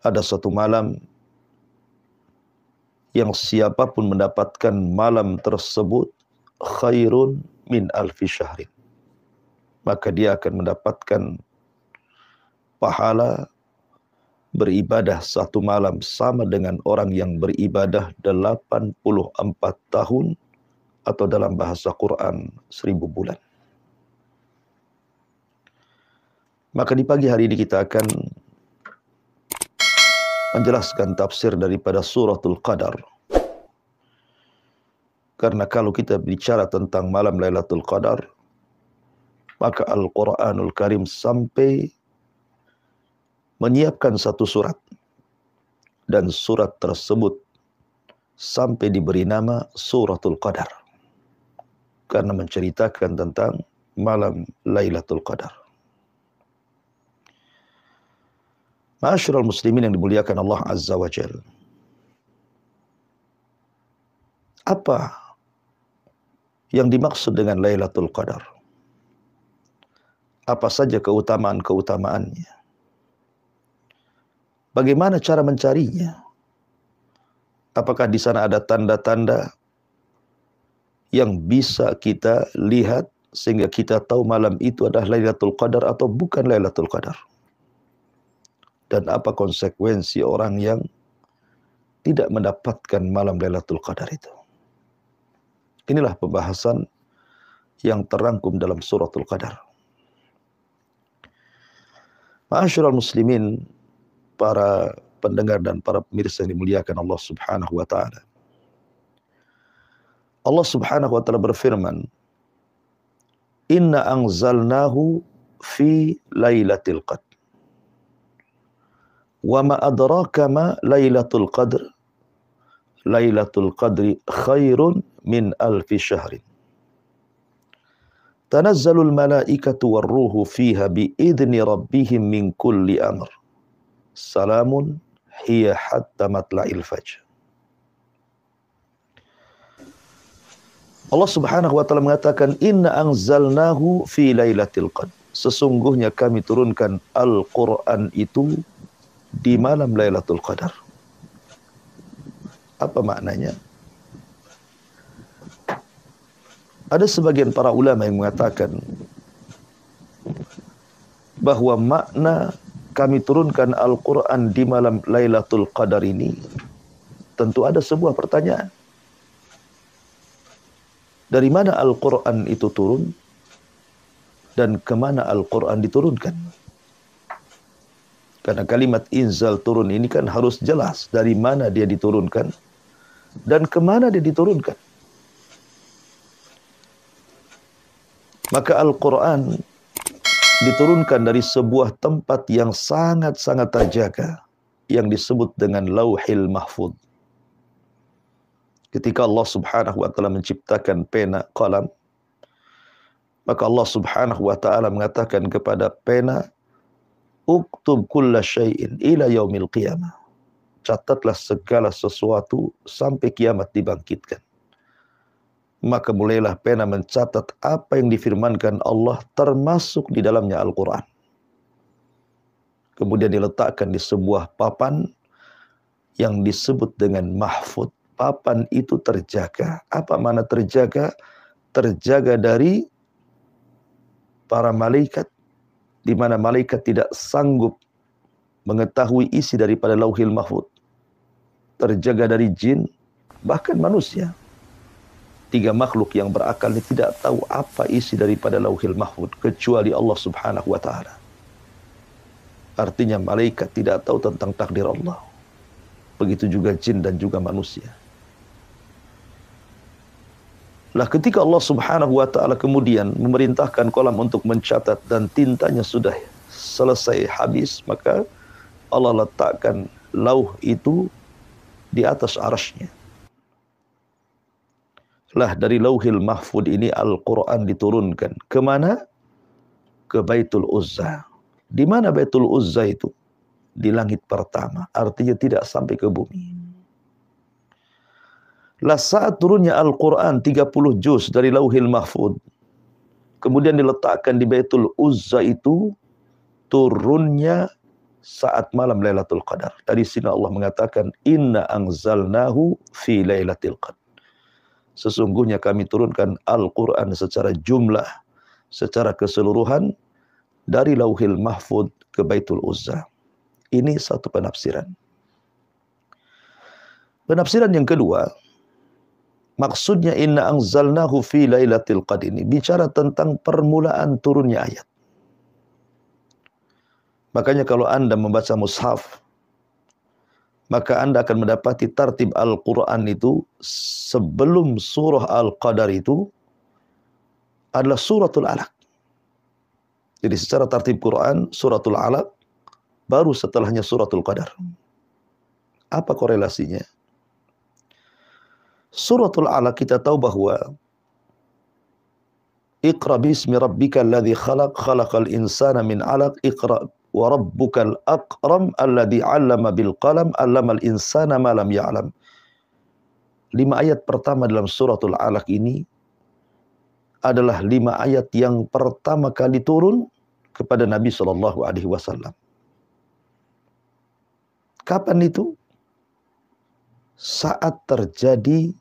ada satu malam yang siapapun mendapatkan malam tersebut khairun min alfi syahrin, maka dia akan mendapatkan pahala beribadah satu malam sama dengan orang yang beribadah 84 tahun atau dalam bahasa Quran 1000 bulan. Maka di pagi hari ini kita akan menjelaskan tafsir daripada suratul Qadar. Karena kalau kita bicara tentang malam Lailatul Qadar, maka Al-Quranul Karim sampai menyiapkan satu surat. Dan surat tersebut sampai diberi nama Suratul Qadar. Karena menceritakan tentang malam Lailatul Qadar. Ma'asyiral muslimin yang dimuliakan Allah Azza wa Jalla. Apa yang dimaksud dengan Lailatul Qadar? Apa saja keutamaan-keutamaannya? Bagaimana cara mencarinya? Apakah di sana ada tanda-tanda yang bisa kita lihat sehingga kita tahu malam itu adalah Lailatul Qadar atau bukan Lailatul Qadar? Dan apa konsekuensi orang yang tidak mendapatkan malam Lailatul Qadar itu? Inilah pembahasan yang terangkum dalam suratul Qadar. Ma'asyiral muslimin, para pendengar dan para pemirsa yang dimuliakan Allah Subhanahu wa taala. Allah Subhanahu wa taala berfirman, "Inna anzalnahu fi lailatul qadr." Wa ma adraka ma Lailatul Qadr. Lailatul Qadri khairun min alfi syahrin. Tanazzalul malaikatu warruhu fiha biidni rabbihim min kulli amr. Salamun hiya hatta matla'il fajr. Allah Subhanahu wa taala mengatakan, "Inna anzalnahu fi Lailatul Qadr." Sesungguhnya kami turunkan Al-Qur'an itu di malam Lailatul Qadar. Apa maknanya? Ada sebagian para ulama yang mengatakan bahwa makna kami turunkan Al-Quran di malam Lailatul Qadar ini tentu ada sebuah pertanyaan. Dari mana Al-Quran itu turun dan kemana Al-Quran diturunkan? Karena kalimat inzal turun ini kan harus jelas dari mana dia diturunkan dan kemana dia diturunkan. Maka Al-Quran diturunkan dari sebuah tempat yang sangat-sangat terjaga yang disebut dengan Lauhil Mahfuz. Ketika Allah Subhanahu wa taala menciptakan pena, qalam, maka Allah Subhanahu wa taala mengatakan kepada pena, "Uktub kulla syai'in ila yaumil qiyamah." Catatlah segala sesuatu sampai kiamat dibangkitkan. Maka mulailah pena mencatat apa yang difirmankan Allah termasuk di dalamnya Al-Quran. Kemudian diletakkan di sebuah papan yang disebut dengan mahfud. Papan itu terjaga. Apa mana terjaga? Terjaga dari para malaikat, di mana malaikat tidak sanggup mengetahui isi daripada Lauhil Mahfuz. Terjaga dari jin, bahkan manusia. 3 makhluk yang berakal ini tidak tahu apa isi daripada Lauhil Mahfuz kecuali Allah Subhanahu wa taala. Artinya malaikat tidak tahu tentang takdir Allah. Begitu juga jin dan juga manusia. Lah ketika Allah Subhanahu wa taala kemudian memerintahkan kolam untuk mencatat dan tintanya sudah selesai habis, maka Allah letakkan lauh itu di atas arasy-Nya. Lah dari Lauhil Mahfuz ini Al-Quran diturunkan. Kemana? Ke Baitul Uzza. Di mana Baitul Uzza itu? Di langit pertama. Artinya tidak sampai ke bumi. Lah saat turunnya Al-Quran 30 juz dari Lauhil Mahfuz, kemudian diletakkan di Baitul Uzza itu, turunnya saat malam Lailatul Qadar. Dari sini Allah mengatakan, Inna anzalnahu fi Lailatul Qadar. Sesungguhnya kami turunkan Al-Quran secara jumlah, secara keseluruhan, dari Lauhil Mahfud ke Baitul Uzzah. Ini satu penafsiran. Penafsiran yang kedua, maksudnya inna anzalnahu fi Lailatul Qadar ini bicara tentang permulaan turunnya ayat. Makanya kalau Anda membaca mushaf, maka Anda akan mendapati tartib Al-Quran itu sebelum surah Al-Qadar itu adalah suratul Alaq. Jadi secara tartib Quran, suratul Alaq, baru setelahnya suratul Qadar. Apa korelasinya? Suratul Alaq kita tahu bahwa Iqra bismi rabbikal ladzi khalaq, khalaqal insana min 'alaq, Iqra wa rabbukal akram alladzi 'allama bil qalam, 'allamal insana ma lam ya'lam. 5 ayat pertama dalam suratul Alaq ini adalah 5 ayat yang pertama kali turun kepada Nabi sallallahu alaihi wasallam. Kapan itu? Saat terjadi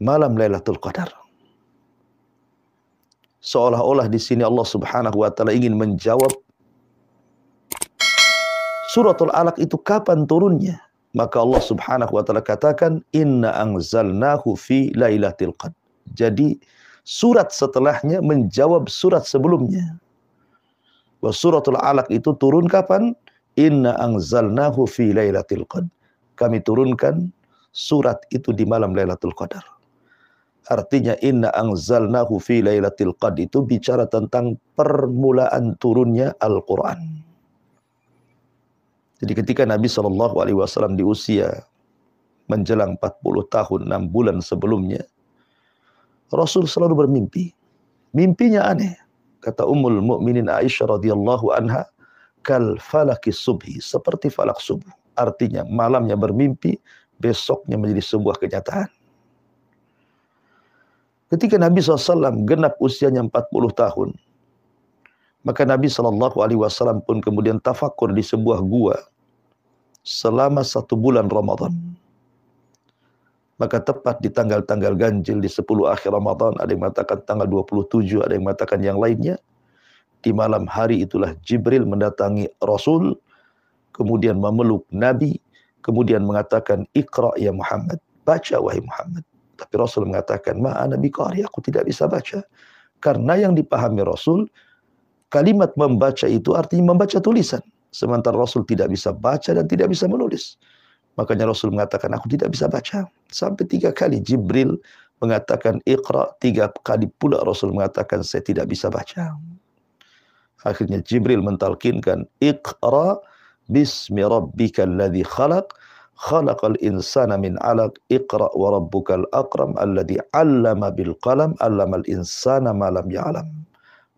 malam Lailatul Qadar. Seolah-olah di sini Allah Subhanahu wa taala ingin menjawab suratul Alaq itu kapan turunnya? Maka Allah Subhanahu wa taala katakan, Inna anzalnahu fi Lailatul Qadar. Jadi surat setelahnya menjawab surat sebelumnya. Bahwa suratul Alaq itu turun kapan? Inna anzalnahu fi Lailatul Qadar. Kami turunkan surat itu di malam Lailatul Qadar. Artinya inna anzalnahu fi Lailatul Qadar itu bicara tentang permulaan turunnya Al-Quran. Jadi ketika Nabi SAW di usia menjelang 40 tahun 6 bulan sebelumnya, Rasul selalu bermimpi. Mimpinya aneh. Kata Ummul Mukminin Aisyah radhiyallahu anha, kal falaki subhi, seperti falak subuh. Artinya malamnya bermimpi, besoknya menjadi sebuah kenyataan. Ketika Nabi SAW genap usianya 40 tahun, maka Nabi SAW pun kemudian tafakur di sebuah gua selama 1 bulan Ramadan. Maka tepat di tanggal-tanggal ganjil di 10 akhir Ramadan, ada yang mengatakan tanggal 27, ada yang mengatakan yang lainnya. Di malam hari itulah Jibril mendatangi Rasul, kemudian memeluk Nabi, kemudian mengatakan, Iqra ya Muhammad, baca wahai Muhammad. Tapi Rasul mengatakan, ma'ana biqari, aku tidak bisa baca. Karena yang dipahami Rasul, kalimat membaca itu artinya membaca tulisan. Sementara Rasul tidak bisa baca dan tidak bisa menulis. Makanya Rasul mengatakan, aku tidak bisa baca. Sampai 3 kali Jibril mengatakan, Iqra, 3 kali pula Rasul mengatakan, saya tidak bisa baca. Akhirnya Jibril mentalkinkan, Iqra bismi rabbikal ladzi khalaq, khalaqal insana min 'alaq, Iqra wa rabbukal akram alladzi 'allama bil qalam, 'allamal insana ma lam ya'lam.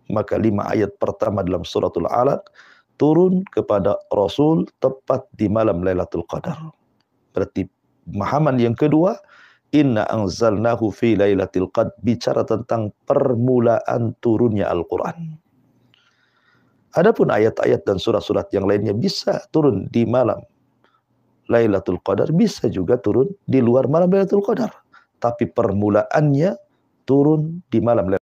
Maka 5 ayat pertama dalam suratul Alaq turun kepada Rasul tepat di malam Lailatul Qadar. Berarti pemahaman yang kedua, inna anzalnahu fi Lailatul Qadar bicara tentang permulaan turunnya Al-Quran. Adapun ayat-ayat dan surat-surat yang lainnya bisa turun di malam Lailatul Qadar, bisa juga turun di luar malam Lailatul Qadar. Tapi permulaannya turun di malam Lailatul Qadar.